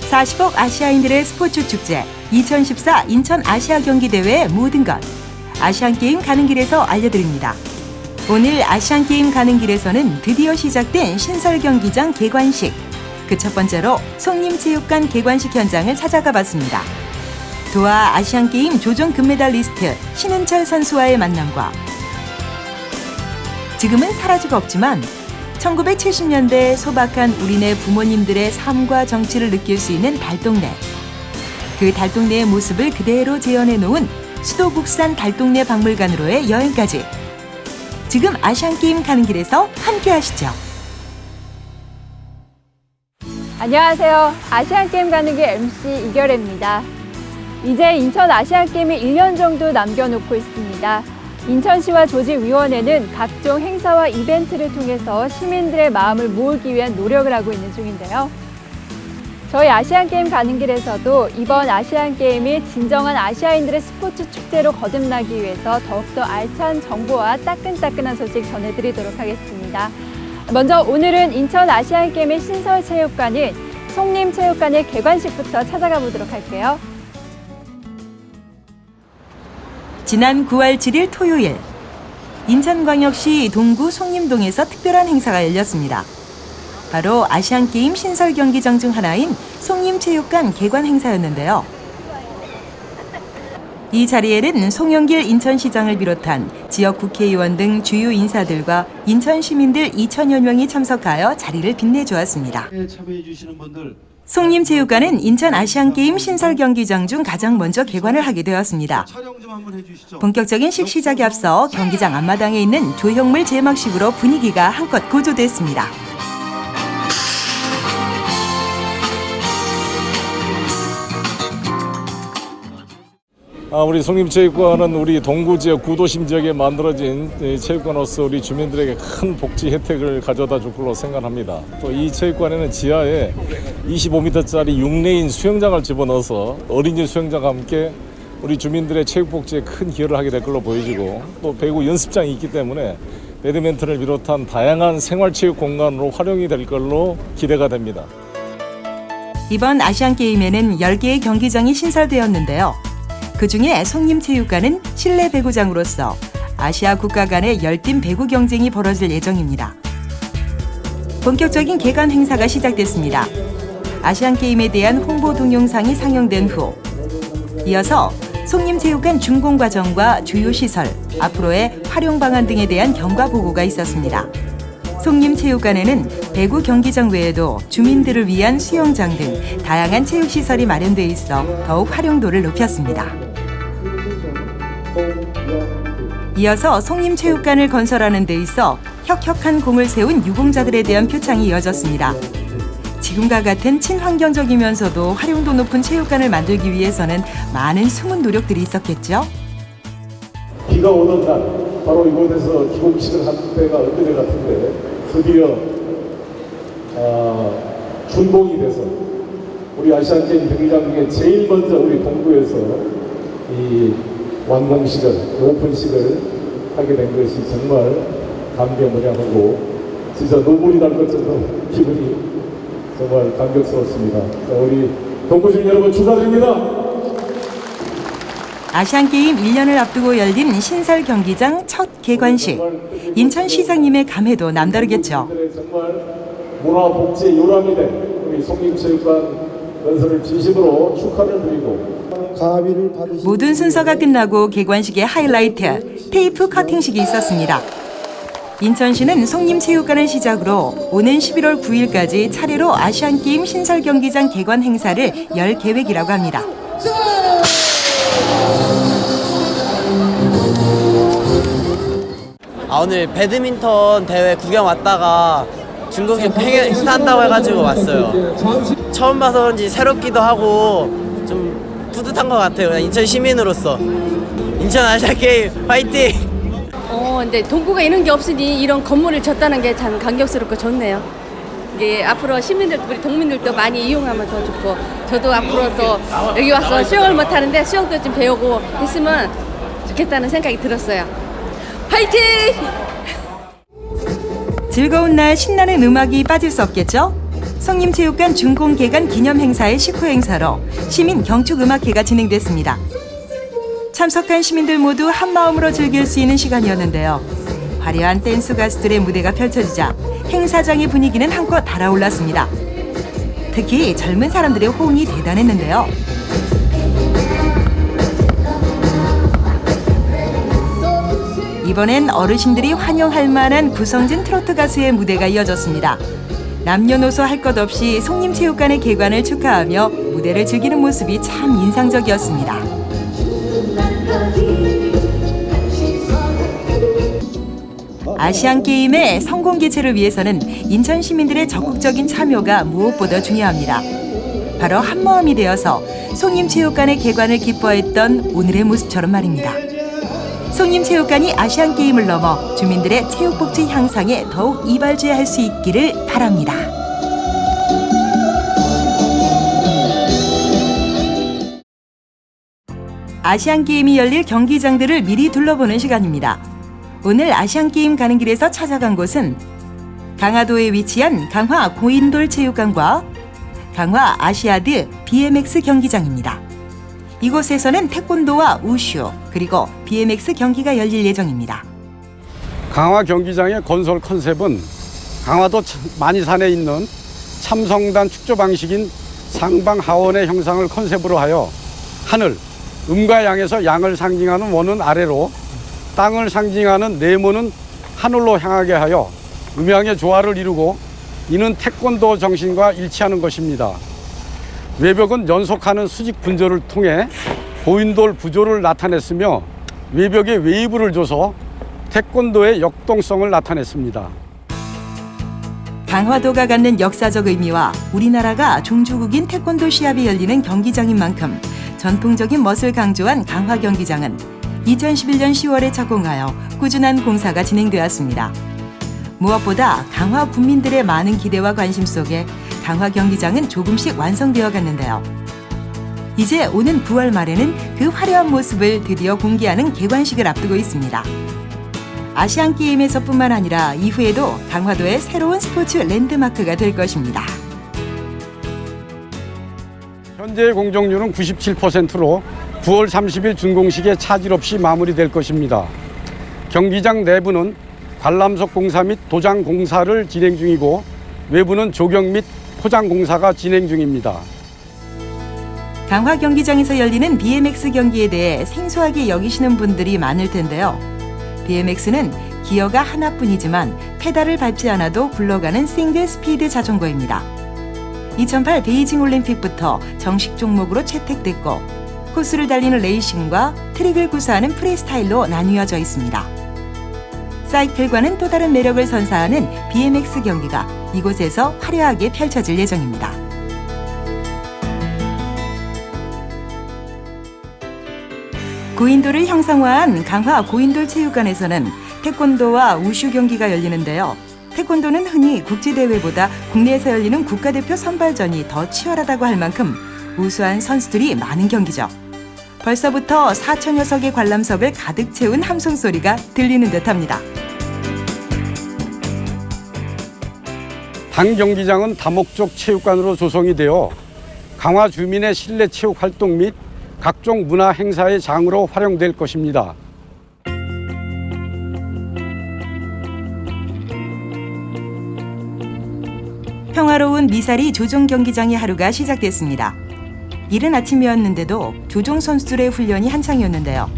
40억 아시아인들의 스포츠 축제 2014 인천 아시아 경기 대회의 모든 것 아시안게임 가는 길에서 알려드립니다. 오늘 아시안게임 가는 길에서는 드디어 시작된 신설 경기장 개관식. 그 첫 번째로 송림체육관 개관식 현장을 찾아가 봤습니다. 도하 아시안게임 조정 금메달리스트 신은철 선수와의 만남과 지금은 사라지고 없지만 1970년대 소박한 우리네 부모님들의 삶과 정치를 느낄 수 있는 달동네. 그 달동네의 모습을 그대로 재현해 놓은 수도국산 달동네 박물관으로의 여행까지. 지금 아시안게임 가는 길에서 함께 하시죠. 안녕하세요. 아시안게임 가는 길 MC 이결혜입니다. 이제 인천 아시안게임이 1년 정도 남겨놓고 있습니다. 인천시와 조직위원회는 각종 행사와 이벤트를 통해서 시민들의 마음을 모으기 위한 노력을 하고 있는 중인데요. 저희 아시안게임 가는 길에서도 이번 아시안게임이 진정한 아시아인들의 스포츠 축제로 거듭나기 위해서 더욱더 알찬 정보와 따끈따끈한 소식 전해드리도록 하겠습니다. 먼저 오늘은 인천 아시안게임의 신설체육관인 송림체육관의 개관식부터 찾아가 보도록 할게요. 지난 9월 7일 토요일 인천광역시 동구 송림동에서 특별한 행사가 열렸습니다. 바로 아시안게임 신설 경기장 중 하나인 송림체육관 개관 행사였는데요. 이 자리에는 송영길 인천시장을 비롯한 지역 국회의원 등 주요 인사들과 인천 시민들 2천여 명이 참석하여 자리를 빛내주었습니다. 참여해 주시는 분들 송림체육관은 인천 아시안게임 신설 경기장 중 가장 먼저 개관을 하게 되었습니다. 본격적인 식 시작에 앞서 경기장 앞마당에 있는 조형물 제막식으로 분위기가 한껏 고조됐습니다. 우리 송림체육관은 우리 동구 지역 구도심 지역에 만들어진 체육관으로서 우리 주민들에게 큰 복지 혜택을 가져다 줄 걸로 생각합니다. 또 이 체육관에는 지하에 25m짜리 6레인 수영장을 집어넣어서 어린이 수영장과 함께 우리 주민들의 체육 복지에 큰 기여를 하게 될 걸로 보여지고 또 배구 연습장이 있기 때문에 배드민턴을 비롯한 다양한 생활체육 공간으로 활용이 될 걸로 기대가 됩니다. 이번 아시안게임에는 10개의 경기장이 신설되었는데요. 그중에 송림체육관은 실내 배구장으로서 아시아 국가 간의 열띤 배구 경쟁이 벌어질 예정입니다. 본격적인 개관 행사가 시작됐습니다. 아시안게임에 대한 홍보 동영상이 상영된 후 이어서 송림체육관 준공과정과 주요 시설, 앞으로의 활용 방안 등에 대한 경과 보고가 있었습니다. 송림체육관에는 배구 경기장 외에도 주민들을 위한 수영장 등 다양한 체육시설이 마련돼 있어 더욱 활용도를 높였습니다. 이어서 송림체육관을 건설하는 데 있어 혁혁한 공을 세운 유공자들에 대한 표창이 이어졌습니다. 지금과 같은 친환경적이면서도 활용도 높은 체육관을 만들기 위해서는 많은 숨은 노력들이 있었겠죠. 비가 오는 날 바로 이곳에서 기공식을 한 때가 엊그제 같은데 드디어 준공이 돼서 우리 아시안게임 경기장 중에 제일 먼저 우리 동구에서 이 완공식을, 오픈식을 하게 된 것이 정말 감개무량하고 진짜 눈물이 날 것 정도로 기분이 정말 감격스럽습니다. 자, 우리 동구 주민 여러분 축하드립니다. 아시안게임 1년을 앞두고 열린 신설 경기장 첫 개관식. 인천시장님의 감회도 남다르겠죠. 정말 문화복지의 요람이 된 우리 송림체육관 건설을 진심으로 축하를 드리고 모든 순서가 끝나고 개관식의 하이라이트 테이프 커팅식이 있었습니다. 인천시는 송림체육관을 시작으로 오는 11월 9일까지 차례로 아시안게임 신설 경기장 개관 행사를 열 계획이라고 합니다. 오늘 배드민턴 대회 구경 왔다가 중국에 행사한다고 해가지고 왔어요. 처음 봐서 그런지 새롭기도 하고 좀 뿌듯한 것 같아요. 인천 시민으로서. 인천 아시안게임 화이팅! 근데 동구가 이런 게 없으니 이런 건물을 졌다는 게 참 감격스럽고 좋네요. 이게 앞으로 시민들, 우리 동민들도 많이 이용하면 더 좋고, 저도 앞으로 또 여기 와서 수영을 못 하는데 수영도 좀 배우고 했으면 좋겠다는 생각이 들었어요. 화이팅! 즐거운 날 신나는 음악이 빠질 수 없겠죠? 성림체육관 준공개관 기념 행사의 식후 행사로 시민 경축음악회가 진행됐습니다. 참석한 시민들 모두 한마음으로 즐길 수 있는 시간이었는데요. 화려한 댄스 가수들의 무대가 펼쳐지자 행사장의 분위기는 한껏 달아올랐습니다. 특히 젊은 사람들의 호응이 대단했는데요. 이번엔 어르신들이 환영할 만한 구성진 트로트 가수의 무대가 이어졌습니다. 남녀노소 할 것 없이 송림체육관의 개관을 축하하며 무대를 즐기는 모습이 참 인상적이었습니다. 아시안게임의 성공 개최를 위해서는 인천 시민들의 적극적인 참여가 무엇보다 중요합니다. 바로 한마음이 되어서 송림체육관의 개관을 기뻐했던 오늘의 모습처럼 말입니다. 송림체육관이 아시안게임을 넘어 주민들의 체육복지 향상에 더욱 이발지할 수 있기를 바랍니다. 아시안게임이 열릴 경기장들을 미리 둘러보는 시간입니다. 오늘 아시안게임 가는 길에서 찾아간 곳은 강화도에 위치한 강화 고인돌 체육관과 강화 아시아드 BMX 경기장입니다. 이곳에서는 태권도와 우슈 그리고 BMX 경기가 열릴 예정입니다. 강화 경기장의 건설 컨셉은 강화도 만이산에 있는 참성단 축조 방식인 상방하원의 형상을 컨셉으로 하여 하늘, 음과 양에서 양을 상징하는 원은 아래로 땅을 상징하는 네모는 하늘로 향하게 하여 음양의 조화를 이루고 이는 태권도 정신과 일치하는 것입니다. 외벽은 연속하는 수직 분조를 통해 고인돌 구조를 나타냈으며 외벽에 웨이브를 줘서 태권도의 역동성을 나타냈습니다. 강화도가 갖는 역사적 의미와 우리나라가 종주국인 태권도 시합이 열리는 경기장인 만큼 전통적인 멋을 강조한 강화 경기장은 2011년 10월에 착공하여 꾸준한 공사가 진행되었습니다. 무엇보다 강화 군민들의 많은 기대와 관심 속에 강화 경기장은 조금씩 완성되어 갔는데요. 이제 오는 9월 말에는 그 화려한 모습을 드디어 공개하는 개관식을 앞두고 있습니다. 아시안게임에서뿐만 아니라 이후에도 강화도의 새로운 스포츠 랜드마크가 될 것입니다. 현재의 공정률은 97%로 9월 30일 준공식에 차질 없이 마무리될 것입니다. 경기장 내부는 관람석 공사 및 도장 공사를 진행 중이고 외부는 조경 및 포장 공사가 진행 중입니다. 강화 경기장에서 열리는 BMX 경기에 대해 생소하게 여기시는 분들이 많을 텐데요. BMX는 기어가 하나뿐이지만 페달을 밟지 않아도 굴러가는 싱글 스피드 자전거입니다. 2008 베이징 올림픽부터 정식 종목으로 채택됐고 코스를 달리는 레이싱과 트릭을 구사하는 프리스타일로 나뉘어져 있습니다. 사이클과는 또 다른 매력을 선사하는 BMX 경기가 이곳에서 화려하게 펼쳐질 예정입니다. 고인돌을 형상화한 강화 고인돌 체육관에서는 태권도와 우슈 경기가 열리는데요. 태권도는 흔히 국제대회보다 국내에서 열리는 국가대표 선발전이 더 치열하다고 할 만큼 우수한 선수들이 많은 경기죠. 벌써부터 4천여 석의 관람석을 가득 채운 함성 소리가 들리는 듯합니다. 당 경기장은 다목적 체육관으로 조성이 되어 강화 주민의 실내 체육 활동 및 각종 문화 행사의 장으로 활용될 것입니다. 평화로운 미사리 조종 경기장의 하루가 시작됐습니다. 이른 아침이었는데도 조종 선수들의 훈련이 한창이었는데요.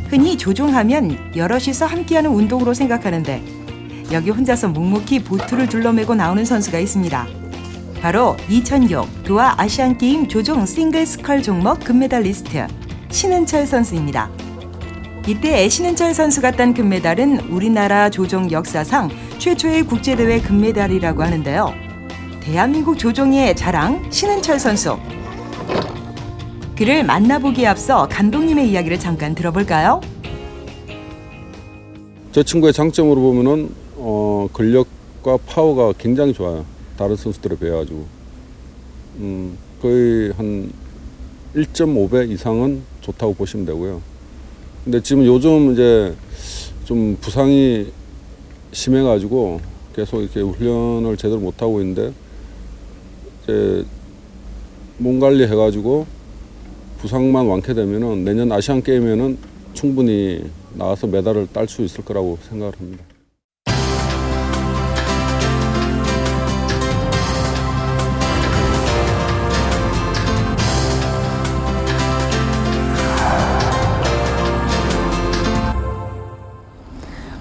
흔히 조종하면 여럿이서 함께하는 운동으로 생각하는데 여기 혼자서 묵묵히 보트를 둘러매고 나오는 선수가 있습니다. 바로 2006 도하 아시안게임 조종 싱글 스컬 종목 금메달리스트 신은철 선수입니다. 이때 신은철 선수가 딴 금메달은 우리나라 조종 역사상 최초의 국제대회 금메달이라고 하는데요. 대한민국 조종의 자랑 신은철 선수. 그를 만나보기에 앞서 감독님의 이야기를 잠깐 들어볼까요? 저 친구의 장점으로 보면은 근력과 파워가 굉장히 좋아요. 다른 선수들에 비해가지고 거의 한 1.5배 이상은 좋다고 보시면 되고요. 근데 지금 요즘 이제 좀 부상이 심해가지고 계속 이렇게 훈련을 제대로 못 하고 있는데 몸 관리해가지고 부상만 완쾌되면은 내년 아시안 게임에는 충분히 나와서 메달을 딸 수 있을 거라고 생각을 합니다.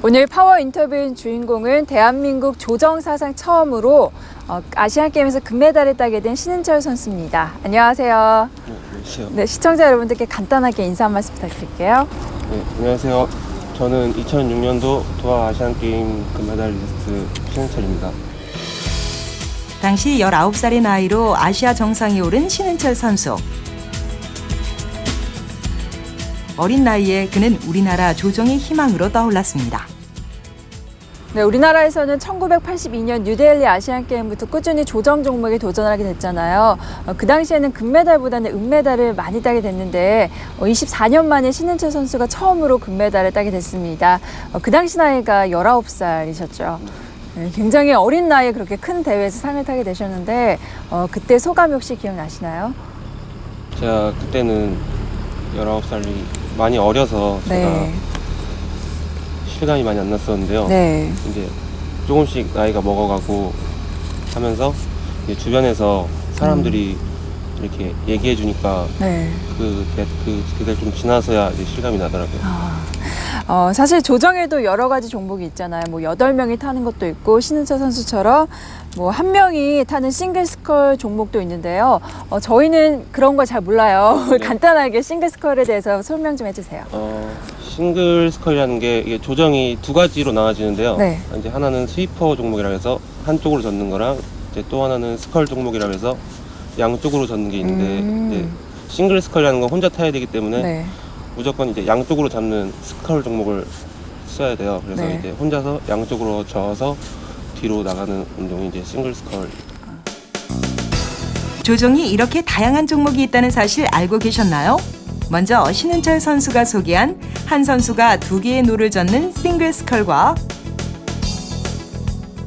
오늘 파워 인터뷰인 주인공은 대한민국 조정 사상 처음으로 아시안게임에서 금메달을 따게 된 신은철 선수입니다. 안녕하세요. 안녕하세요. 네, 시청자 여러분들께 간단하게 인사 한 말씀 부탁드릴게요. 네, 안녕하세요. 저는 2006년도 도하 아시안게임 금메달리스트 신은철입니다. 당시 19살의 나이로 아시아 정상에 오른 신은철 선수. 어린 나이에 그는 우리나라 조정의 희망으로 떠올랐습니다. 네, 우리나라에서는 1982년 뉴델리 아시안게임부터 꾸준히 조정 종목에 도전을 하게 됐잖아요. 그 당시에는 금메달보다는 은메달을 많이 따게 됐는데 24년 만에 신은철 선수가 처음으로 금메달을 따게 됐습니다. 그 당시 나이가 19살이셨죠. 네, 굉장히 어린 나이에 그렇게 큰 대회에서 상을 타게 되셨는데 그때 소감 혹시 기억나시나요? 제가 그때는 19살이 많이 어려서 제가 네. 실감이 많이 안 났었는데요. 네. 이제 조금씩 나이가 먹어가고 하면서 이제 주변에서 사람들이 이렇게 얘기해 주니까 네. 그게 좀 지나서야 이제 실감이 나더라고요. 사실 조정에도 여러 가지 종목이 있잖아요. 뭐 8명이 타는 것도 있고 신은철 선수처럼 뭐 1명이 타는 싱글 스컬 종목도 있는데요. 저희는 그런 걸 잘 몰라요. 네. 간단하게 싱글 스컬에 대해서 설명 좀 해주세요. 싱글 스컬이라는 게 이게 조정이 두 가지로 나눠지는데요. 네. 이제 하나는 스위퍼 종목이라 해서 한쪽으로 젓는 거랑 이제 또 하나는 스컬 종목이라 해서 양쪽으로 젓는 게 있는데 이제 싱글 스컬이라는 건 혼자 타야 되기 때문에 네. 무조건 이제 양쪽으로 잡는 스컬 종목을 써야 돼요. 그래서 네. 이제 혼자서 양쪽으로 저어서 뒤로 나가는 운동이 이제 싱글 스컬. 조정이 이렇게 다양한 종목이 있다는 사실 알고 계셨나요? 먼저 신은철 선수가 소개한 한 선수가 2개의 노를 젓는 싱글 스컬과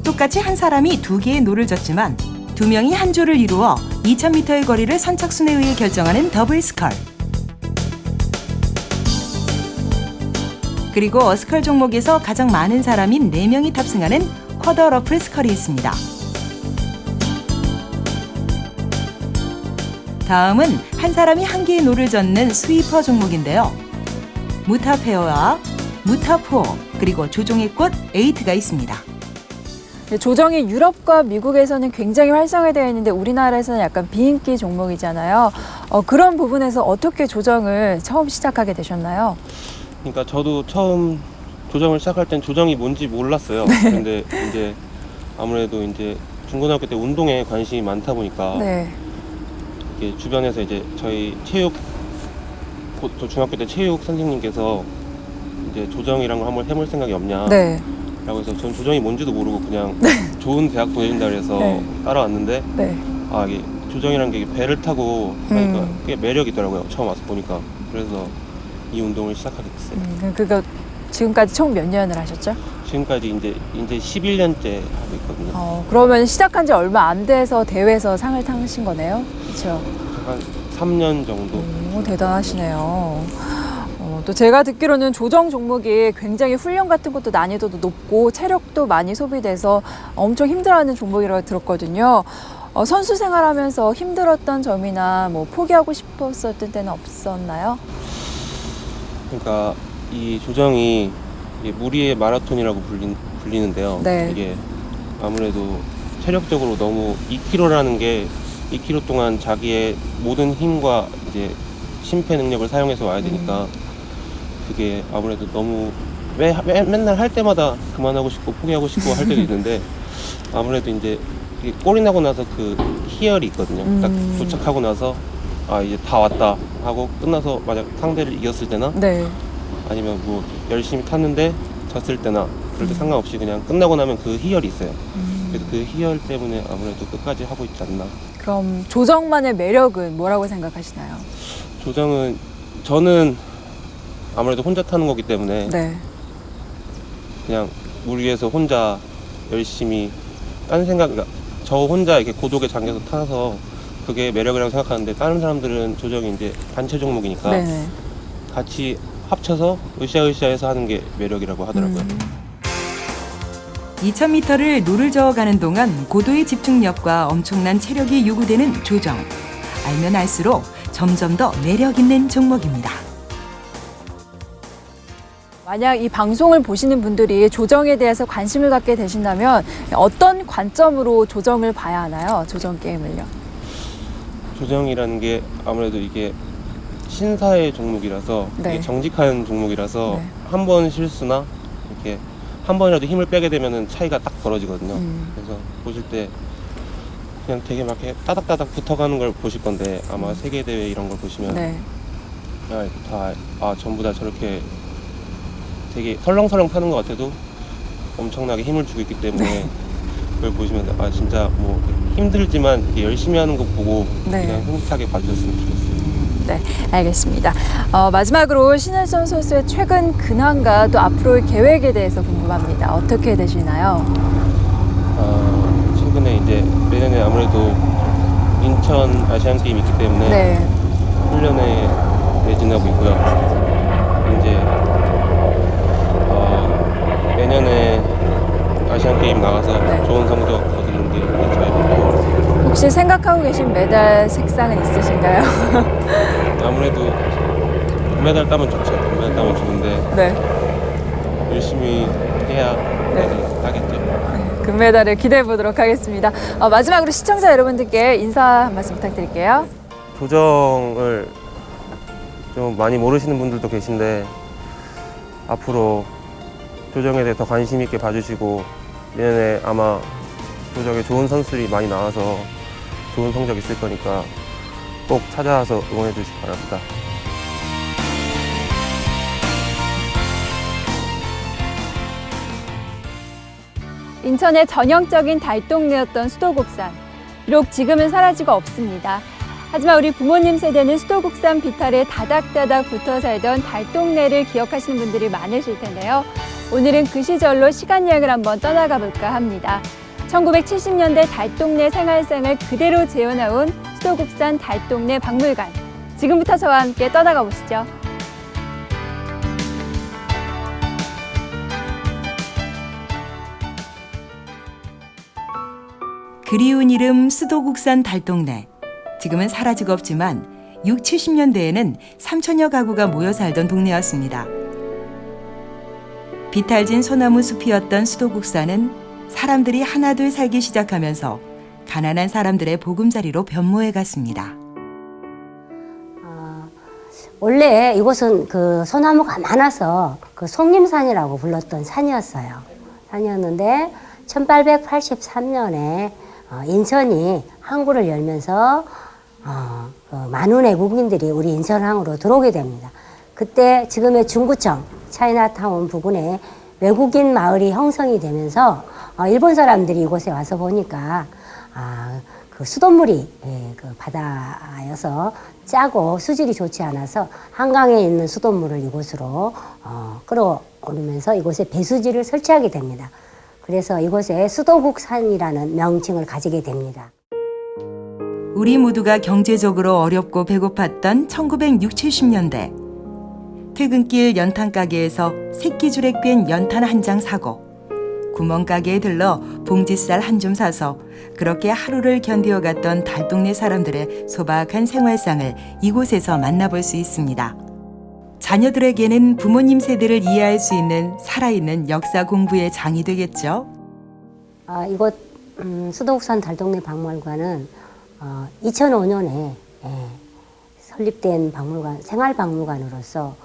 똑같이 한 사람이 2개의 노를 젓지만 2명이 한 조를 이루어 2000m의 거리를 선착순에 의해 결정하는 더블 스컬. 그리고 스컬 종목에서 가장 많은 사람인 4명이 탑승하는 쿼더 러플 스컬이 있습니다. 다음은 한 사람이 한 개의 노를 젓는 스위퍼 종목인데요. 무타 페어와 무타 포어 그리고 조종의 꽃 에이트가 있습니다. 조정이 유럽과 미국에서는 굉장히 활성화되어 있는데 우리나라에서는 약간 비인기 종목이잖아요. 그런 부분에서 어떻게 조정을 처음 시작하게 되셨나요? 그러니까 저도 처음 조정을 시작할 땐 조정이 뭔지 몰랐어요. 근데 이제 아무래도 이제 중고등학교 때 운동에 관심이 많다 보니까 네. 이렇게 주변에서 이제 저희 저 중학교 때 체육 선생님께서 이제 조정이란 걸 한번 해볼 생각이 없냐 네. 라고 해서 전 조정이 뭔지도 모르고 그냥 좋은 대학 보내준다 그래서 네. 따라왔는데 네. 이게 조정이라는 게 배를 타고 하니까 꽤 매력이 있더라고요. 처음 와서 보니까. 그래서 이 운동을 시작하게 됐어요. 그거 지금까지 총 몇 년을 하셨죠? 지금까지 이제 11년째 하고 있거든요. 그러면 시작한 지 얼마 안 돼서 대회에서 상을 타신 거네요? 그렇죠? 한 3년 정도. 대단하시네요. 또 제가 듣기로는 조정 종목이 굉장히 훈련 같은 것도 난이도도 높고 체력도 많이 소비돼서 엄청 힘들어하는 종목이라고 들었거든요. 선수 생활하면서 힘들었던 점이나 뭐 포기하고 싶었었던 때는 없었나요? 그러니까 이 조정이 이게 무리의 마라톤이라고 불리는데요. 네. 이게 아무래도 체력적으로 너무 2km라는 게 2km 동안 자기의 모든 힘과 이제 심폐 능력을 사용해서 와야 되니까 그게 아무래도 너무 맨날 할 때마다 그만하고 싶고 포기하고 싶고 할 때도 있는데 아무래도 이제 이게 골이 나고 나서 그 희열이 있거든요. 딱 도착하고 나서 이제 다 왔다 하고 끝나서 만약 상대를 이겼을 때나 네. 아니면 뭐 열심히 탔는데 졌을 때나 그럴 때 상관없이 그냥 끝나고 나면 그 희열이 있어요. 그래서 그 희열 때문에 아무래도 끝까지 하고 있지 않나. 그럼 조정만의 매력은 뭐라고 생각하시나요? 조정은 저는 아무래도 혼자 타는 거기 때문에 네. 그냥 물 위에서 혼자 열심히 딴 생각, 그러니까 저 혼자 이렇게 고독에 잠겨서 타서 그게 매력이라고 생각하는데 다른 사람들은 조정이 이제 단체 종목이니까 네. 같이 합쳐서 으쌰으쌰해서 하는 게 매력이라고 하더라고요. 2000m를 노를 저어가는 동안 고도의 집중력과 엄청난 체력이 요구되는 조정. 알면 알수록 점점 더 매력 있는 종목입니다. 만약 이 방송을 보시는 분들이 조정에 대해서 관심을 갖게 되신다면 어떤 관점으로 조정을 봐야 하나요? 조정 게임을요. 조정이라는 게 아무래도 이게 신사의 종목이라서 네. 이게 정직한 종목이라서 네. 한 번 실수나 이렇게 한 번이라도 힘을 빼게 되면은 차이가 딱 벌어지거든요. 그래서 보실 때 그냥 되게 막 이렇게 따닥따닥 붙어가는 걸 보실 건데 아마 세계 대회 이런 걸 보시면 네. 전부 다 저렇게 되게 설렁설렁 타는 것 같아도 엄청나게 힘을 주고 있기 때문에 네. 그걸 보시면 진짜 뭐 힘들지만 이렇게 열심히 하는 거 보고 네. 그냥 흐뭇하게 봐주셨으면 좋겠어요. 네, 알겠습니다. 마지막으로 신혜선 선수의 최근 근황과 또 앞으로의 계획에 대해서 궁금합니다. 어떻게 되시나요? 최근에 이제 내년에 아무래도 인천 아시안 게임 있기 때문에 네. 훈련에 매진하고 있고요. 이제 내년에 아시안 게임 나가서 네. 좋은 성적 거두는 게 저희 목표. 혹시 생각하고 계신 메달 색상은 있으신가요? 아무래도 금메달 따면 좋죠. 금메달 따면 좋은데 네. 열심히 해야 메달 따겠죠. 금메달을 기대해 보도록 하겠습니다. 마지막으로 시청자 여러분들께 인사 한 말씀 부탁드릴게요. 조정을 좀 많이 모르시는 분들도 계신데 앞으로 조정에 대해 더 관심 있게 봐주시고 내년에 아마 조정에 좋은 선수들이 많이 나와서 좋은 성적 있을 거니까 꼭 찾아와서 응원해 주시기 바랍니다. 인천의 전형적인 달동네였던 수도국산. 비록 지금은 사라지고 없습니다. 하지만 우리 부모님 세대는 수도국산 비탈에 다닥다닥 붙어 살던 달동네를 기억하시는 분들이 많으실 텐데요. 오늘은 그 시절로 시간 여행을 한번 떠나가 볼까 합니다. 1970년대 달동네 생활상을 그대로 재현해온 수도국산 달동네 박물관. 지금부터 저와 함께 떠나가 보시죠. 그리운 이름 수도국산 달동네. 지금은 사라지고 없지만 6, 70년대에는 3천여 가구가 모여 살던 동네였습니다. 비탈진 소나무 숲이었던 수도국산은 사람들이 하나둘 살기 시작하면서 가난한 사람들의 보금자리로 변모해 갔습니다. 원래 이곳은 그 소나무가 많아서 그 송림산이라고 불렀던 산이었어요. 산이었는데 1883년에 인천이 항구를 열면서 많은 외국인들이 우리 인천항으로 들어오게 됩니다. 그때 지금의 중구청, 차이나타운 부근에 외국인 마을이 형성이 되면서 일본 사람들이 이곳에 와서 보니까 그 수돗물이 그 바다여서 짜고 수질이 좋지 않아서 한강에 있는 수돗물을 이곳으로 끌어오르면서 이곳에 배수지를 설치하게 됩니다. 그래서 이곳에 수도국산이라는 명칭을 가지게 됩니다. 우리 모두가 경제적으로 어렵고 배고팠던 1960, 70년대. 퇴근길 연탄 가게에서 새끼줄에 꿰인 연탄 한 장 사고 구멍가게에 들러 봉지쌀 한 줌 사서 그렇게 하루를 견디어갔던 달동네 사람들의 소박한 생활상을 이곳에서 만나볼 수 있습니다. 자녀들에게는 부모님 세대를 이해할 수 있는 살아있는 역사 공부의 장이 되겠죠. 이곳 수도국산 달동네 박물관은 2005년에 설립된 박물관, 생활박물관으로서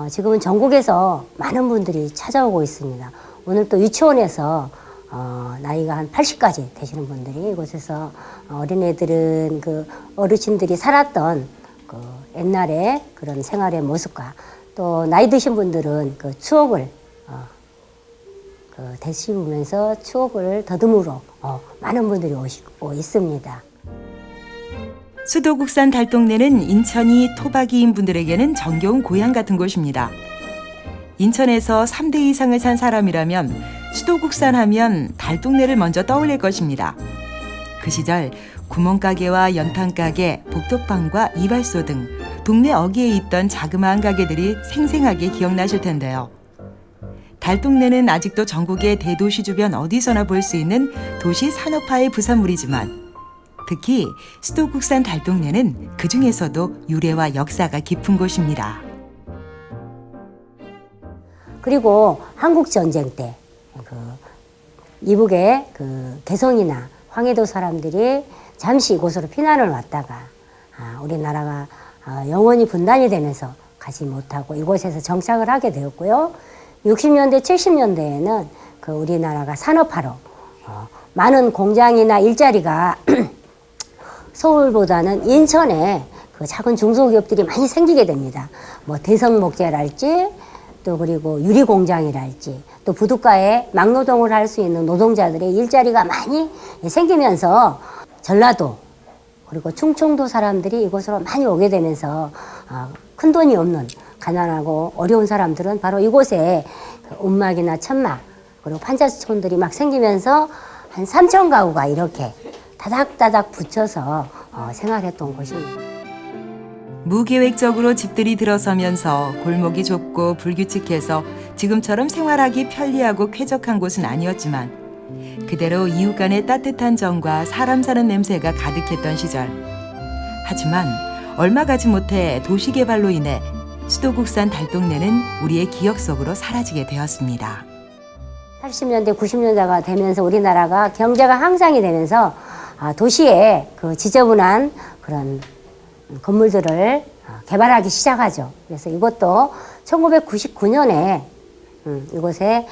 지금은 전국에서 많은 분들이 찾아오고 있습니다. 오늘 또 유치원에서 나이가 한 80까지 되시는 분들이 이곳에서 어린애들은 그 어르신들이 살았던 그 옛날의 그런 생활의 모습과 또 나이 드신 분들은 그 추억을 되씹으면서 추억을 더듬으러 많은 분들이 오시고 있습니다. 수도국산 달동네는 인천이 토박이인 분들에게는 정겨운 고향 같은 곳입니다. 인천에서 3대 이상을 산 사람이라면 수도국산 하면 달동네를 먼저 떠올릴 것입니다. 그 시절 구멍가게와 연탄가게, 복덕방과 이발소 등 동네 어귀에 있던 자그마한 가게들이 생생하게 기억나실 텐데요. 달동네는 아직도 전국의 대도시 주변 어디서나 볼 수 있는 도시 산업화의 부산물이지만 특히 수도국산 달동네는 그 중에서도 유래와 역사가 깊은 곳입니다. 그리고 한국전쟁 때 이북의 개성이나 황해도 사람들이 잠시 이곳으로 피난을 왔다가 우리나라가 영원히 분단이 되면서 가지 못하고 이곳에서 정착을 하게 되었고요. 60년대, 70년대에는 우리나라가 산업화로 많은 공장이나 일자리가 서울보다는 인천에 작은 중소기업들이 많이 생기게 됩니다. 뭐 대성목재랄지 또 그리고 유리공장이랄지 또 부둣가에 막노동을 할 수 있는 노동자들의 일자리가 많이 생기면서 전라도 그리고 충청도 사람들이 이곳으로 많이 오게 되면서 큰 돈이 없는 가난하고 어려운 사람들은 바로 이곳에 움막이나 천막 그리고 판자촌들이 막 생기면서 한 3,000 가구가 이렇게 다닥다닥 붙여서 생활했던 곳입니다. 무계획적으로 집들이 들어서면서 골목이 좁고 불규칙해서 지금처럼 생활하기 편리하고 쾌적한 곳은 아니었지만 그대로 이웃 간의 따뜻한 정과 사람 사는 냄새가 가득했던 시절. 하지만 얼마 가지 못해 도시개발로 인해 수도국산 달동네는 우리의 기억 속으로 사라지게 되었습니다. 80년대, 90년대가 되면서 우리나라가 경제가 향상이 되면서 도시에 지저분한 그런 건물들을 개발하기 시작하죠. 그래서 이것도 1999년에 이곳에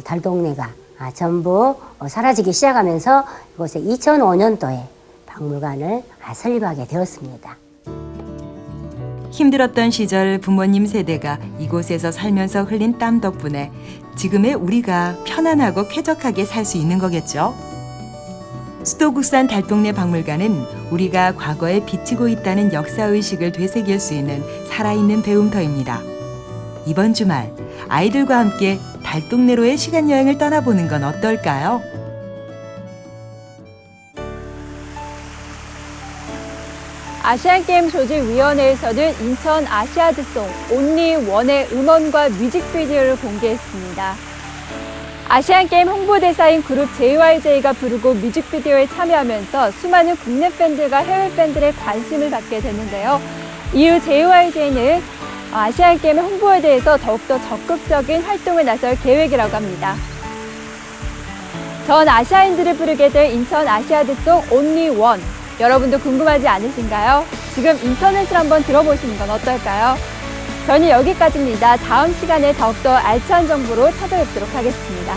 달동네가 전부 사라지기 시작하면서 이곳에 2005년도에 박물관을 설립하게 되었습니다. 힘들었던 시절 부모님 세대가 이곳에서 살면서 흘린 땀 덕분에 지금의 우리가 편안하고 쾌적하게 살 수 있는 거겠죠. 수도국산 달동네 박물관은 우리가 과거에 비치고 있다는 역사의식을 되새길 수 있는 살아있는 배움터입니다. 이번 주말 아이들과 함께 달동네로의 시간여행을 떠나보는 건 어떨까요? 아시안게임 조직위원회에서는 인천 아시아드송 온리원의 음원과 뮤직비디오를 공개했습니다. 아시안게임 홍보대사인 그룹 JYJ가 부르고 뮤직비디오에 참여하면서 수많은 국내 팬들과 해외 팬들의 관심을 받게 됐는데요. 이후 JYJ는 아시안게임 홍보에 대해서 더욱더 적극적인 활동을 나설 계획이라고 합니다. 전 아시아인들을 부르게 될 인천 아시아드송 온리원. 여러분도 궁금하지 않으신가요? 지금 인터넷을 한번 들어보시는 건 어떨까요? 저는 여기까지입니다. 다음 시간에 더욱더 알찬 정보로 찾아뵙도록 하겠습니다.